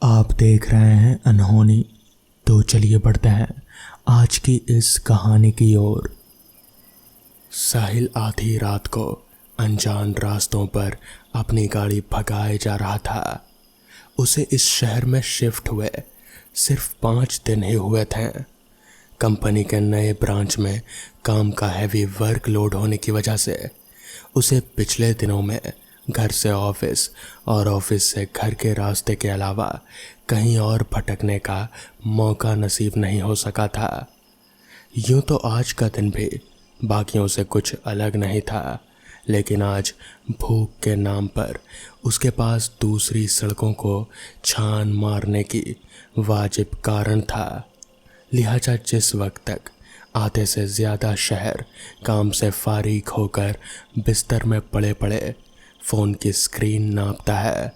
आप देख रहे हैं अनहोनी। तो चलिए बढ़ते हैं आज की इस कहानी की ओर। साहिल आधी रात को अनजान रास्तों पर अपनी गाड़ी भगाए जा रहा था। उसे इस शहर में शिफ्ट हुए सिर्फ 5 दिन ही हुए थे। कंपनी के नए ब्रांच में काम का हैवी वर्कलोड होने की वजह से उसे पिछले दिनों में घर से ऑफिस और ऑफिस से घर के रास्ते के अलावा कहीं और भटकने का मौका नसीब नहीं हो सका था। यूं तो आज का दिन भी बाकियों से कुछ अलग नहीं था, लेकिन आज भूख के नाम पर उसके पास दूसरी सड़कों को छान मारने की वाजिब कारण था। लिहाजा जिस वक्त तक आधे से ज़्यादा शहर काम से फारिग होकर बिस्तर में पड़े पड़े फ़ोन की स्क्रीन नापता है,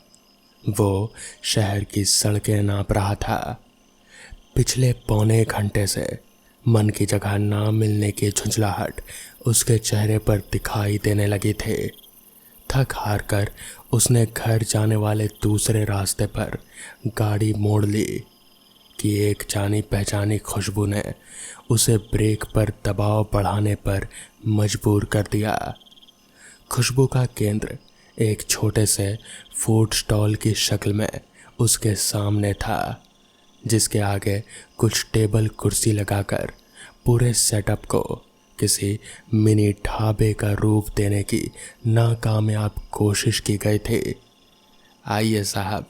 वो शहर की सड़कें नाप रहा था। पिछले पौने घंटे से मन की जगह ना मिलने की झुंझलाहट उसके चेहरे पर दिखाई देने लगी थी। थक हार कर उसने घर जाने वाले दूसरे रास्ते पर गाड़ी मोड़ ली कि एक जानी पहचानी खुशबू ने उसे ब्रेक पर दबाव बढ़ाने पर मजबूर कर दिया। खुशबू का केंद्र एक छोटे से फूड स्टॉल की शक्ल में उसके सामने था, जिसके आगे कुछ टेबल कुर्सी लगाकर पूरे सेटअप को किसी मिनी ढाबे का रूप देने की नाकामयाब कोशिश की गई थी। आइए साहब।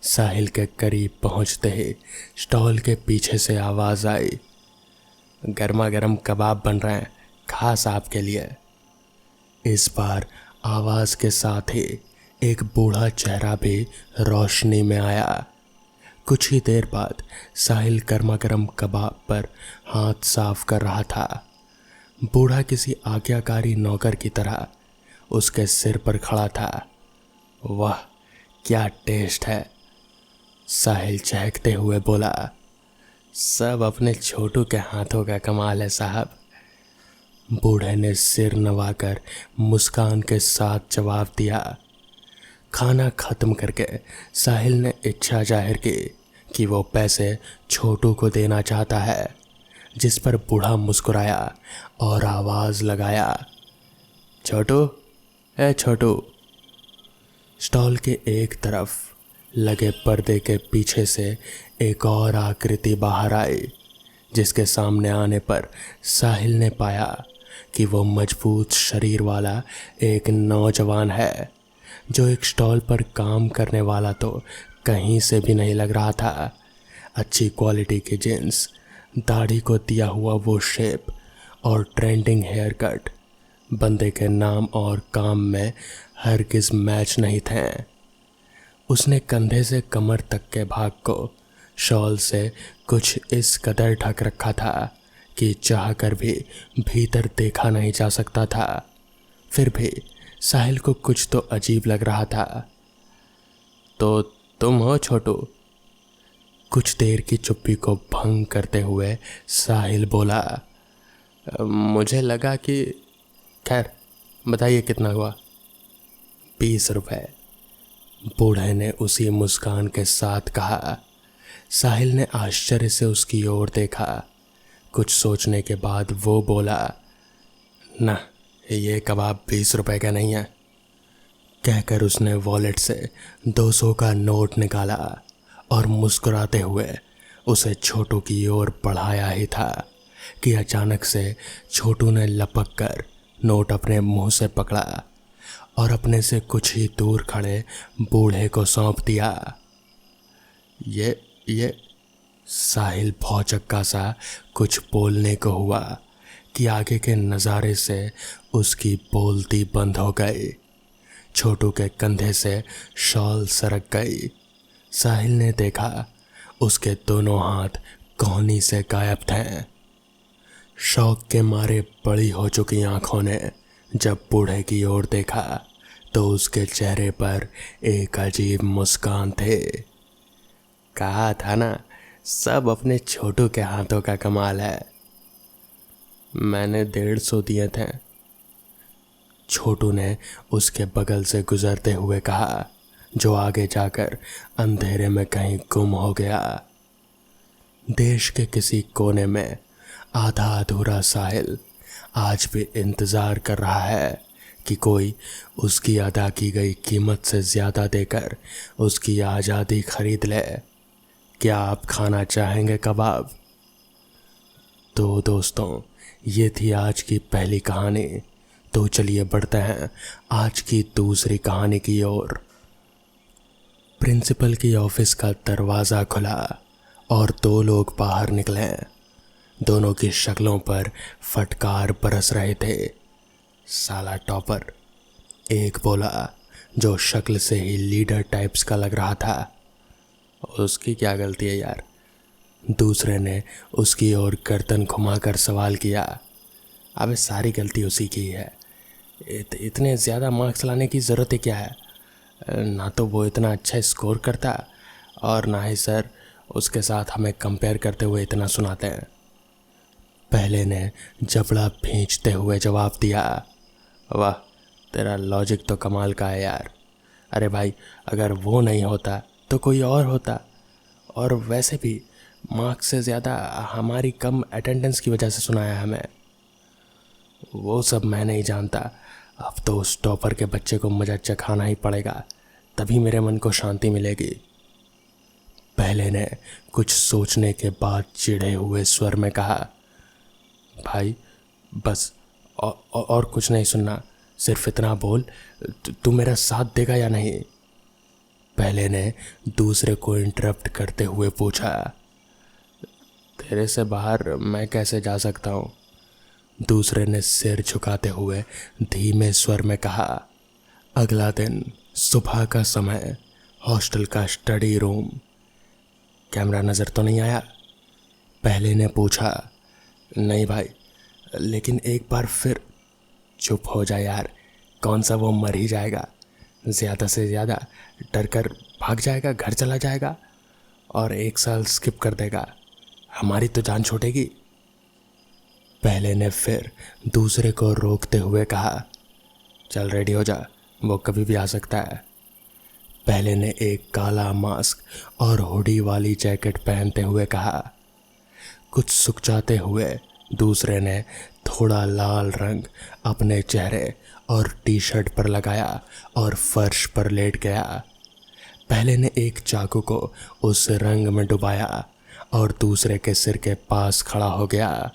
साहिल के करीब पहुंचते ही स्टॉल के पीछे से आवाज़ आई, गर्मा गर्म कबाब बन रहे हैं, खास आपके लिए। इस बार आवाज़ के साथ ही एक बूढ़ा चेहरा भी रोशनी में आया। कुछ ही देर बाद साहिल गर्मा गर्म कबाब पर हाथ साफ कर रहा था। बूढ़ा किसी आज्ञाकारी नौकर की तरह उसके सिर पर खड़ा था। वाह, क्या टेस्ट है, साहिल चहकते हुए बोला। सब अपने छोटू के हाथों का कमाल है साहब। बूढ़े ने सिर नवाकर मुस्कान के साथ जवाब दिया। खाना खत्म करके साहिल ने इच्छा जाहिर की कि वो पैसे छोटू को देना चाहता है, जिस पर बूढ़ा मुस्कुराया और आवाज़ लगाया, छोटू, ए छोटू। स्टॉल के एक तरफ लगे पर्दे के पीछे से एक और आकृति बाहर आई, जिसके सामने आने पर साहिल ने पाया कि वो मजबूत शरीर वाला एक नौजवान है, जो एक स्टॉल पर काम करने वाला तो कहीं से भी नहीं लग रहा था। अच्छी क्वालिटी की जींस, दाढ़ी को दिया हुआ वो शेप और ट्रेंडिंग हेयर कट बंदे के नाम और काम में हरगिज़ मैच नहीं थे। उसने कंधे से कमर तक के भाग को शॉल से कुछ इस कदर ढक रखा था कि चाह कर भी भीतर देखा नहीं जा सकता था। फिर भी साहिल को कुछ तो अजीब लग रहा था। तो तुम हो छोटू? कुछ देर की चुप्पी को भंग करते हुए साहिल बोला, मुझे लगा कि खैर बताइए कितना हुआ। 20 रुपए, बूढ़े ने उसी मुस्कान के साथ कहा। साहिल ने आश्चर्य से उसकी ओर देखा। कुछ सोचने के बाद वो बोला, ना, ये कबाब 20 रुपए का नहीं है। कहकर उसने वॉलेट से 200 का नोट निकाला और मुस्कुराते हुए उसे छोटू की ओर बढ़ाया ही था कि अचानक से छोटू ने लपक कर नोट अपने मुंह से पकड़ा और अपने से कुछ ही दूर खड़े बूढ़े को सौंप दिया। ये साहिल भौचक्का सा कुछ बोलने को हुआ कि आगे के नज़ारे से उसकी बोलती बंद हो गई। छोटू के कंधे से शॉल सरक गई। साहिल ने देखा उसके दोनों हाथ कोहनी से गायब थे। शौक के मारे बड़ी हो चुकी आंखों ने जब बूढ़े की ओर देखा तो उसके चेहरे पर एक अजीब मुस्कान थे। कहा था ना, सब अपने छोटू के हाथों का कमाल है। मैंने 150 दिए थे, छोटू ने उसके बगल से गुजरते हुए कहा। जो आगे जाकर अंधेरे में कहीं गुम हो गया। देश के किसी कोने में आधा अधूरा साहिल आज भी इंतज़ार कर रहा है कि कोई उसकी अदा की गई कीमत से ज़्यादा देकर उसकी आज़ादी खरीद ले। क्या आप खाना चाहेंगे कबाब? तो दोस्तों, ये थी आज की पहली कहानी। तो चलिए बढ़ते हैं आज की दूसरी कहानी की ओर। प्रिंसिपल की ऑफिस का दरवाज़ा खुला और दो लोग बाहर निकले। दोनों की शक्लों पर फटकार बरस रहे थे। साला टॉपर, एक बोला, जो शक्ल से ही लीडर टाइप्स का लग रहा था। उसकी क्या गलती है यार? दूसरे ने उसकी ओर गर्दन घुमाकर सवाल किया। अबे सारी गलती उसी की है। इतने ज़्यादा मार्क्स लाने की ज़रूरत ही क्या है? ना तो वो इतना अच्छा स्कोर करता और ना ही सर उसके साथ हमें कंपेयर करते हुए इतना सुनाते हैं। पहले ने जबड़ा भींचते हुए जवाब दिया। वाह, तेरा लॉजिक तो कमाल का है यार। अरे भाई, अगर वो नहीं होता तो कोई और होता। और वैसे भी मार्क्स से ज़्यादा हमारी कम अटेंडेंस की वजह से सुनाया हमें। वो सब मैं नहीं जानता। अब तो उस टॉपर के बच्चे को मजा चखाना ही पड़ेगा, तभी मेरे मन को शांति मिलेगी। पहले ने कुछ सोचने के बाद चिढ़े हुए स्वर में कहा, भाई बस और कुछ नहीं सुनना, सिर्फ इतना बोल, तू मेरा साथ देगा या नहीं? पहले ने दूसरे को इंटरप्ट करते हुए पूछा। तेरे से बाहर मैं कैसे जा सकता हूँ? दूसरे ने सिर झुकाते हुए धीमे स्वर में कहा। अगला दिन सुबह का समय, हॉस्टल का स्टडी रूम। कैमरा नज़र तो नहीं आया? पहले ने पूछा। नहीं भाई, लेकिन एक बार फिर। चुप हो जा यार, कौन सा वो मर ही जाएगा? ज़्यादा से ज़्यादा डर कर भाग जाएगा, घर चला जाएगा और 1 साल स्किप कर देगा। हमारी तो जान छूटेगी। पहले ने फिर दूसरे को रोकते हुए कहा, चल रेडी हो जा, वो कभी भी आ सकता है। पहले ने एक काला मास्क और हुडी वाली जैकेट पहनते हुए कहा। कुछ सुकचाते हुए दूसरे ने थोड़ा लाल रंग अपने चेहरे और टी शर्ट पर लगाया और फर्श पर लेट गया। पहले ने एक चाकू को उस रंग में डुबाया और दूसरे के सिर के पास खड़ा हो गया।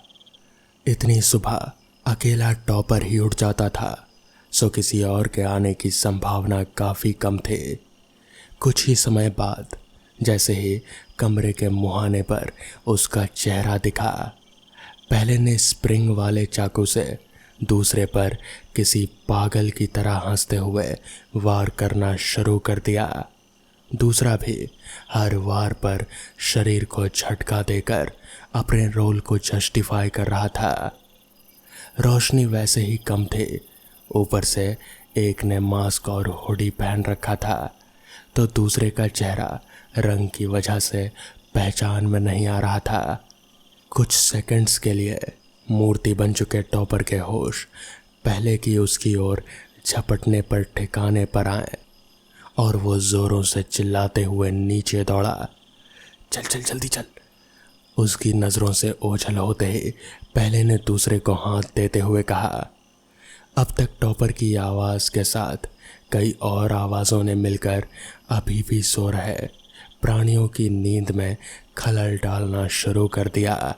इतनी सुबह अकेला टॉपर ही उठ जाता था, सो किसी और के आने की संभावना काफ़ी कम थी। कुछ ही समय बाद जैसे ही कमरे के मुहाने पर उसका चेहरा दिखा, पहले ने स्प्रिंग वाले चाकू से दूसरे पर किसी पागल की तरह हंसते हुए वार करना शुरू कर दिया। दूसरा भी हर वार पर शरीर को झटका देकर अपने रोल को जस्टिफाई कर रहा था। रोशनी वैसे ही कम थी, ऊपर से एक ने मास्क और हुडी पहन रखा था, तो दूसरे का चेहरा रंग की वजह से पहचान में नहीं आ रहा था। कुछ सेकंड्स के लिए मूर्ति बन चुके टॉपर के होश पहले की उसकी ओर झपटने पर ठिकाने पर आए और वो जोरों से चिल्लाते हुए नीचे दौड़ा। चल चल जल्दी चल। उसकी नज़रों से ओझल होते ही पहले ने दूसरे को हाथ देते हुए कहा। अब तक टॉपर की आवाज़ के साथ कई और आवाज़ों ने मिलकर अभी भी सो रहे प्राणियों की नींद में खलल डालना शुरू कर दिया।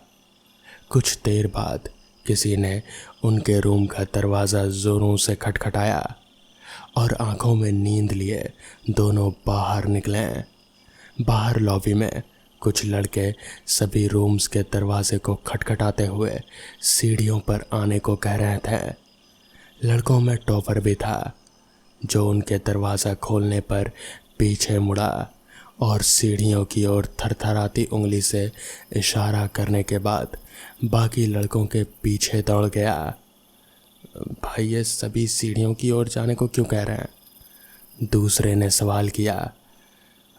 कुछ देर बाद किसी ने उनके रूम का दरवाज़ा जोरों से खटखटाया और आंखों में नींद लिए दोनों बाहर निकले। बाहर लॉबी में कुछ लड़के सभी रूम्स के दरवाजे को खटखटाते हुए सीढ़ियों पर आने को कह रहे थे। लड़कों में टॉपर भी था, जो उनके दरवाज़ा खोलने पर पीछे मुड़ा और सीढ़ियों की ओर थरथराती उंगली से इशारा करने के बाद बाकी लड़कों के पीछे दौड़ गया। भाई, ये सभी सीढ़ियों की ओर जाने को क्यों कह रहे हैं? दूसरे ने सवाल किया।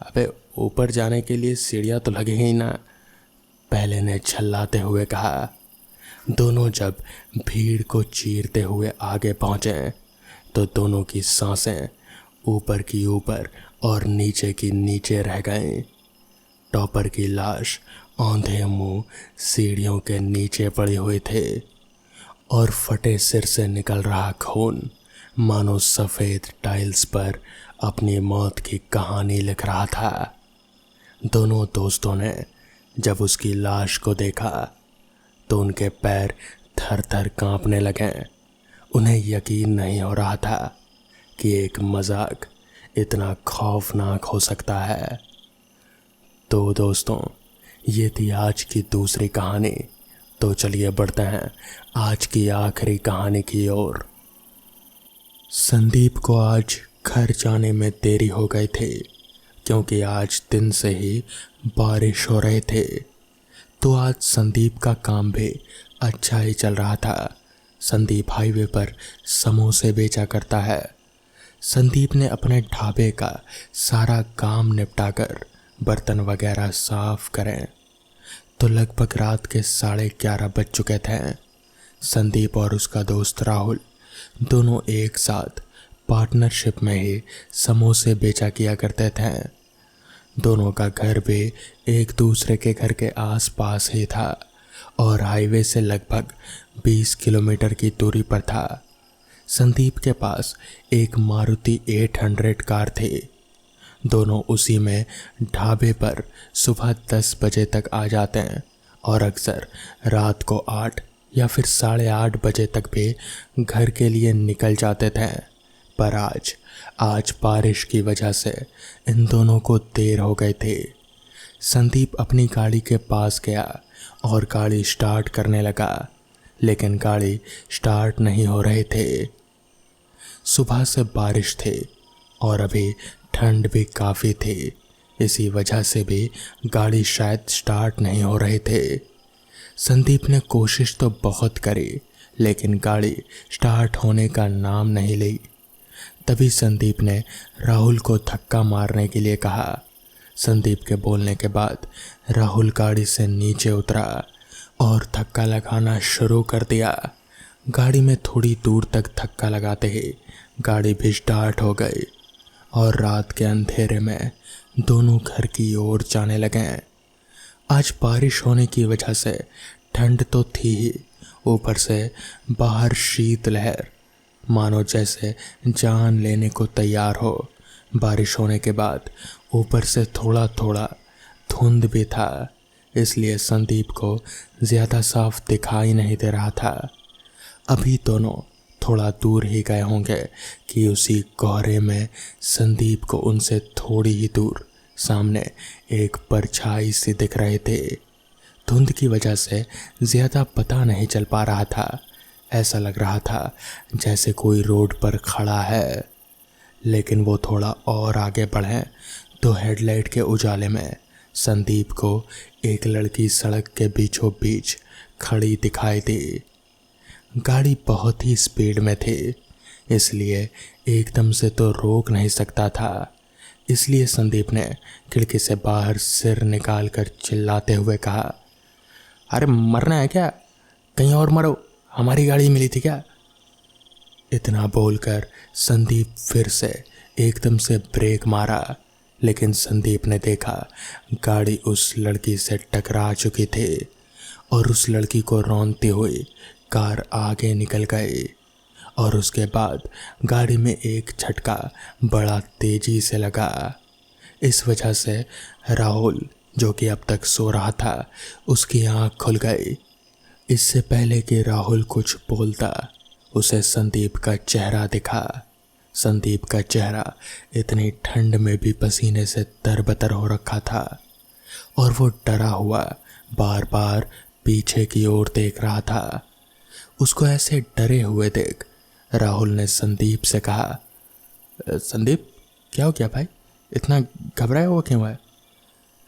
अबे ऊपर जाने के लिए सीढ़ियाँ तो लगेंगी ही ना, पहले ने छल्लाते हुए कहा। दोनों जब भीड़ को चीरते हुए आगे पहुँचे तो दोनों की सांसें ऊपर की ऊपर और नीचे की नीचे रह गए। टॉपर की लाश औंधे मुंह सीढ़ियों के नीचे पड़ी हुई थे और फटे सिर से निकल रहा खून मानो सफ़ेद टाइल्स पर अपनी मौत की कहानी लिख रहा था। दोनों दोस्तों ने जब उसकी लाश को देखा तो उनके पैर थर थर कांपने लगे। उन्हें यकीन नहीं हो रहा था कि एक मजाक इतना खौफनाक हो सकता है। तो दोस्तों, ये थी आज की दूसरी कहानी। तो चलिए बढ़ते हैं आज की आखिरी कहानी की ओर। संदीप को आज घर जाने में देरी हो गई थी क्योंकि आज दिन से ही बारिश हो रहे थे। तो आज संदीप का काम भी अच्छा ही चल रहा था। संदीप हाईवे पर समोसे बेचा करता है। संदीप ने अपने ढाबे का सारा काम निपटाकर बर्तन वगैरह साफ करें तो लगभग रात के 11:30 बज चुके थे। संदीप और उसका दोस्त राहुल दोनों एक साथ पार्टनरशिप में ही समोसे बेचा किया करते थे। दोनों का घर भी एक दूसरे के घर के आसपास ही था और हाईवे से लगभग 20 किलोमीटर की दूरी पर था। संदीप के पास एक मारुति 800 कार थी। दोनों उसी में ढाबे पर सुबह 10 बजे तक आ जाते हैं और अक्सर रात को 8 या फिर 8:30 बजे तक भी घर के लिए निकल जाते थे। पर आज बारिश की वजह से इन दोनों को देर हो गई थी। संदीप अपनी गाड़ी के पास गया और गाड़ी स्टार्ट करने लगा, लेकिन गाड़ी स्टार्ट नहीं हो रहे थे। सुबह से बारिश थी और अभी ठंड भी काफ़ी थी, इसी वजह से भी गाड़ी शायद स्टार्ट नहीं हो रहे थे। संदीप ने कोशिश तो बहुत करी लेकिन गाड़ी स्टार्ट होने का नाम नहीं ली। तभी संदीप ने राहुल को धक्का मारने के लिए कहा। संदीप के बोलने के बाद राहुल गाड़ी से नीचे उतरा और धक्का लगाना शुरू कर दिया। गाड़ी में थोड़ी दूर तक धक्का लगाते ही गाड़ी भी स्टार्ट हो गई और रात के अंधेरे में दोनों घर की ओर जाने लगे। आज बारिश होने की वजह से ठंड तो थी ही, ऊपर से बाहर शीतलहर मानो जैसे जान लेने को तैयार हो। बारिश होने के बाद ऊपर से थोड़ा थोड़ा धुंध भी था, इसलिए संदीप को ज़्यादा साफ दिखाई नहीं दे रहा था। अभी दोनों थोड़ा दूर ही गए होंगे कि उसी कोहरे में संदीप को उनसे थोड़ी ही दूर सामने एक परछाई सी दिख रहे थे। धुंध की वजह से ज़्यादा पता नहीं चल पा रहा था। ऐसा लग रहा था जैसे कोई रोड पर खड़ा है, लेकिन वो थोड़ा और आगे बढ़े तो हेडलाइट के उजाले में संदीप को एक लड़की सड़क के बीचों बीच खड़ी दिखाई दी। गाड़ी बहुत ही स्पीड में थी, इसलिए एकदम से तो रोक नहीं सकता था। इसलिए संदीप ने खिड़की से बाहर सिर निकालकर चिल्लाते हुए कहा, अरे मरना है क्या? कहीं और मरो, हमारी गाड़ी मिली थी क्या? इतना बोलकर संदीप फिर से एकदम से ब्रेक मारा, लेकिन संदीप ने देखा गाड़ी उस लड़की से टकरा चुकी थी और उस लड़की को रौंदती हुई कार आगे निकल गई और उसके बाद गाड़ी में एक झटका बड़ा तेजी से लगा। इस वजह से राहुल, जो कि अब तक सो रहा था, उसकी आंख खुल गई। इससे पहले कि राहुल कुछ बोलता, उसे संदीप का चेहरा दिखा। संदीप का चेहरा इतनी ठंड में भी पसीने से तरबतर हो रखा था और वो डरा हुआ बार बार पीछे की ओर देख रहा था। उसको ऐसे डरे हुए देख राहुल ने संदीप से कहा, संदीप क्या हो गया भाई, इतना घबराया हुआ क्यों है?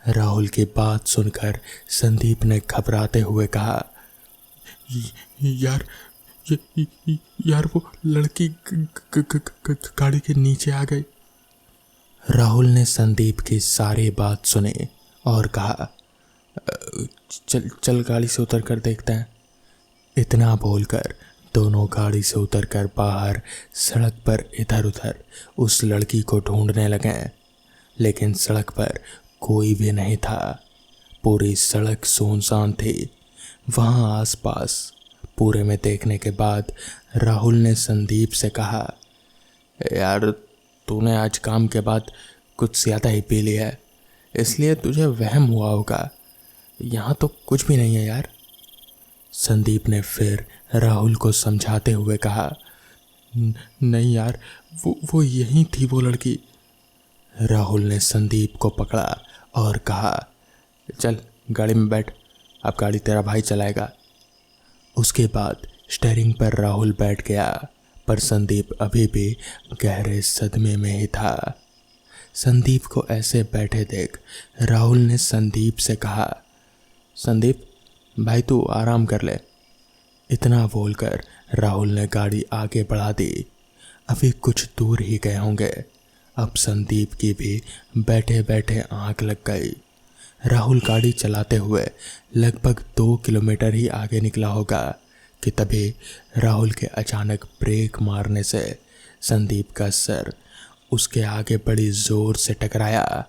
राहुल की बात सुनकर संदीप ने घबराते हुए कहा, यार वो लड़की गाड़ी के नीचे आ गई। राहुल ने संदीप की सारी बात सुनी और कहा, चल गाड़ी से उतर कर देखते हैं। इतना बोलकर दोनों गाड़ी से उतरकर बाहर सड़क पर इधर उधर उस लड़की को ढूंढने लगे। लेकिन सड़क पर कोई भी नहीं था। पूरी सड़क सुनसान थी। वहाँ आसपास पूरे में देखने के बाद राहुल ने संदीप से कहा, यार तूने आज काम के बाद कुछ ज़्यादा ही पी लिया है, इसलिए तुझे वहम हुआ होगा। यहाँ तो कुछ भी नहीं है यार। संदीप ने फिर राहुल को समझाते हुए कहा, नहीं यार, वो यहीं थी वो लड़की। राहुल ने संदीप को पकड़ा और कहा, चल गाड़ी में बैठ, अब गाड़ी तेरा भाई चलाएगा। उसके बाद स्टीयरिंग पर राहुल बैठ गया, पर संदीप अभी भी गहरे सदमे में ही था। संदीप को ऐसे बैठे देख राहुल ने संदीप से कहा, संदीप भाई तू आराम कर ले। इतना बोलकर राहुल ने गाड़ी आगे बढ़ा दी। अभी कुछ दूर ही गए होंगे। अब संदीप की भी बैठे बैठे आंख लग गई। राहुल गाड़ी चलाते हुए लगभग 2 किलोमीटर ही आगे निकला होगा कि तभी राहुल के अचानक ब्रेक मारने से संदीप का सर उसके आगे बड़ी ज़ोर से टकराया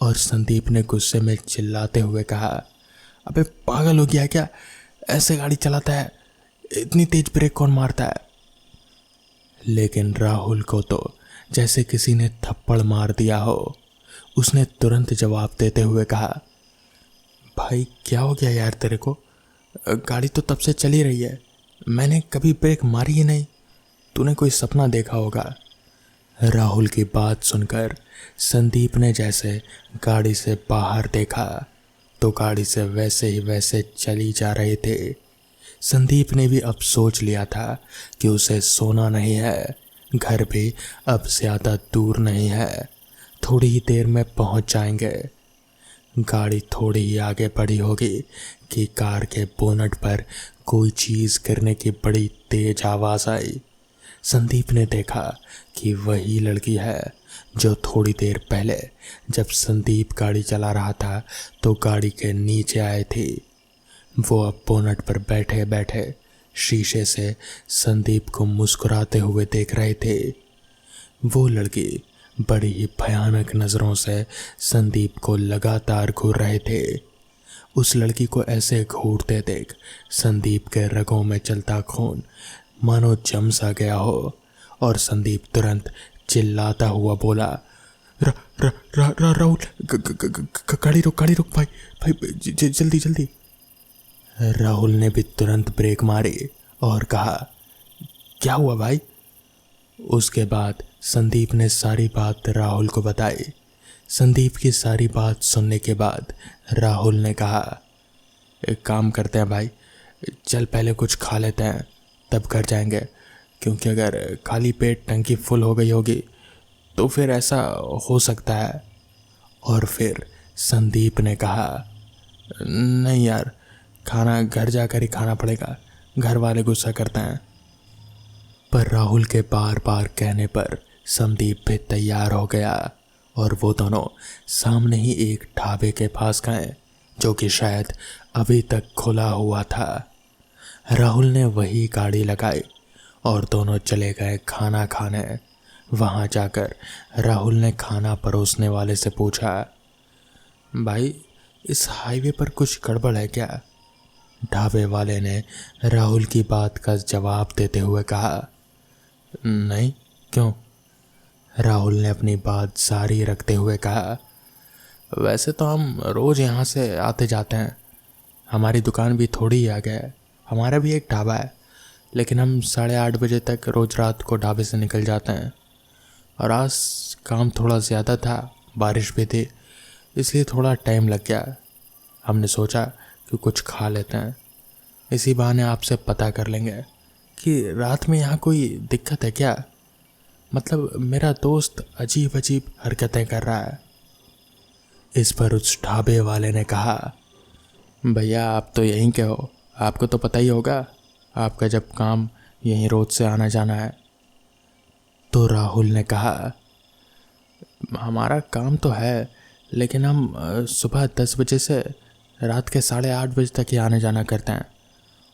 और संदीप ने गुस्से में चिल्लाते हुए कहा, अबे पागल हो गया क्या? ऐसे गाड़ी चलाता है? इतनी तेज ब्रेक कौन मारता है? लेकिन राहुल को तो जैसे किसी ने थप्पड़ मार दिया हो। उसने तुरंत जवाब देते हुए कहा, भाई क्या हो गया यार तेरे को? गाड़ी तो तब से चली रही है, मैंने कभी ब्रेक मारी ही नहीं। तूने कोई सपना देखा होगा। राहुल की बात सुनकर संदीप ने जैसे गाड़ी से बाहर देखा तो गाड़ी से वैसे ही वैसे चली जा रहे थे। संदीप ने भी अब सोच लिया था कि उसे सोना नहीं है, घर भी अब ज़्यादा दूर नहीं है, थोड़ी ही देर में पहुंच जाएंगे। गाड़ी थोड़ी ही आगे बढ़ी होगी कि कार के बोनट पर कोई चीज़ गिरने की बड़ी तेज आवाज़ आई। संदीप ने देखा कि वही लड़की है जो थोड़ी देर पहले जब संदीप गाड़ी चला रहा था तो गाड़ी के नीचे आए थे। वो अब बोनट पर बैठे बैठे शीशे से संदीप को मुस्कुराते हुए देख रहे थे। वो लड़की बड़ी ही भयानक नज़रों से संदीप को लगातार घूर रहे थे। उस लड़की को ऐसे घूरते देख संदीप के रगों में चलता खून मानो जम सा गया हो और संदीप तुरंत चिल्लाता हुआ बोला, राहुल गाड़ी रोक भाई भाई जल्दी जल्दी। राहुल ने भी तुरंत ब्रेक मारी और कहा, क्या हुआ भाई? उसके बाद संदीप ने सारी बात राहुल को बताई। संदीप की सारी बात सुनने के बाद राहुल ने कहा, एक काम करते हैं भाई, चल पहले कुछ खा लेते हैं तब घर जाएंगे, क्योंकि अगर खाली पेट टंकी फुल हो गई होगी तो फिर ऐसा हो सकता है। और फिर संदीप ने कहा, नहीं यार, खाना घर जाकर ही खाना पड़ेगा, घर वाले गुस्सा करते हैं। पर राहुल के बार बार कहने पर संदीप भी तैयार हो गया और वो दोनों सामने ही एक ढाबे के पास गए जो कि शायद अभी तक खुला हुआ था। राहुल ने वही गाड़ी लगाई और दोनों चले गए खाना खाने। वहाँ जाकर राहुल ने खाना परोसने वाले से पूछा, भाई इस हाईवे पर कुछ गड़बड़ है क्या? ढाबे वाले ने राहुल की बात का जवाब देते हुए कहा, नहीं, क्यों? राहुल ने अपनी बात जारी रखते हुए कहा, वैसे तो हम रोज़ यहाँ से आते जाते हैं, हमारी दुकान भी थोड़ी ही आगे है, हमारा भी एक ढाबा है, लेकिन हम 8:30 बजे तक रोज़ रात को ढाबे से निकल जाते हैं। और आज काम थोड़ा ज़्यादा था, बारिश भी थी, इसलिए थोड़ा टाइम लग गया। हमने सोचा कि कुछ खा लेते हैं, इसी बहाने आपसे पता कर लेंगे कि रात में यहाँ कोई दिक्कत है क्या? मतलब मेरा दोस्त अजीब अजीब हरकतें कर रहा है। इस पर उस ढाबे वाले ने कहा, भैया आप तो यहीं के हो, आपको तो पता ही होगा, आपका जब काम यहीं रोज से आना जाना है। तो राहुल ने कहा, हमारा काम तो है, लेकिन हम सुबह 10 बजे से रात के 8:30 बजे तक ही आने जाना करते हैं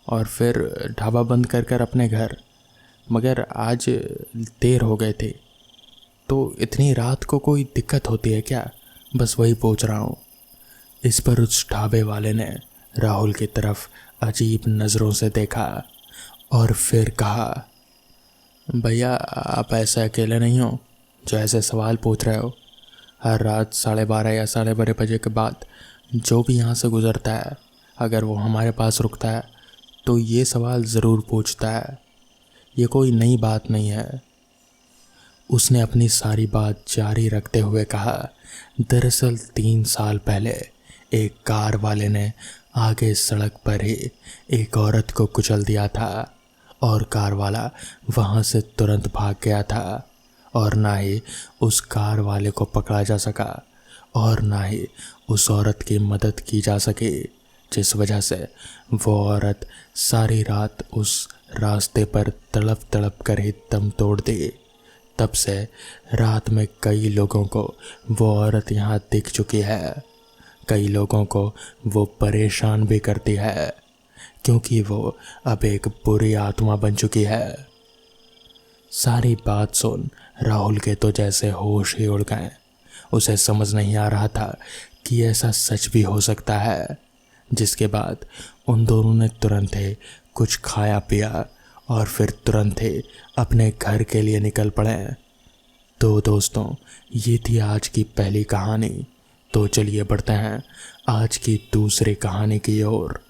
और फिर ढाबा बंद कर कर अपने घर। मगर आज देर हो गए थे। तो इतनी रात को कोई दिक्कत होती है क्या? बस वही पूछ रहा हूँ। इस पर उस ढाबे वाले ने राहुल की तरफ अजीब नज़रों से देखा और फिर कहा, भैया आप ऐसे अकेले नहीं हो जो ऐसे सवाल पूछ रहे हो। हर रात 12:30 या 12:30 बजे के बाद जो भी यहाँ से गुज़रता है, अगर वो हमारे पास रुकता है तो ये सवाल ज़रूर पूछता है। ये कोई नई बात नहीं है। उसने अपनी सारी बात जारी रखते हुए कहा, दरअसल 3 साल पहले एक कार वाले ने आगे सड़क पर ही एक औरत को कुचल दिया था और कार वाला वहाँ से तुरंत भाग गया था और ना ही उस कार वाले को पकड़ा जा सका और ना ही उस औरत की मदद की जा सकी, जिस वजह से वो औरत सारी रात उस रास्ते पर तड़प तड़प कर ही दम तोड़ दी। तब से रात में कई लोगों को वो औरत यहाँ दिख चुकी है। कई लोगों को वो परेशान भी करती है क्योंकि वो अब एक बुरी आत्मा बन चुकी है। सारी बात सुन राहुल के तो जैसे होश ही उड़ गए। उसे समझ नहीं आ रहा था कि ऐसा सच भी हो सकता है। जिसके बाद उन दोनों ने तुरंत ही कुछ खाया पिया और फिर तुरंत ही अपने घर के लिए निकल पड़े। तो दोस्तों, ये थी आज की पहली कहानी। तो चलिए बढ़ते हैं आज की दूसरी कहानी की ओर।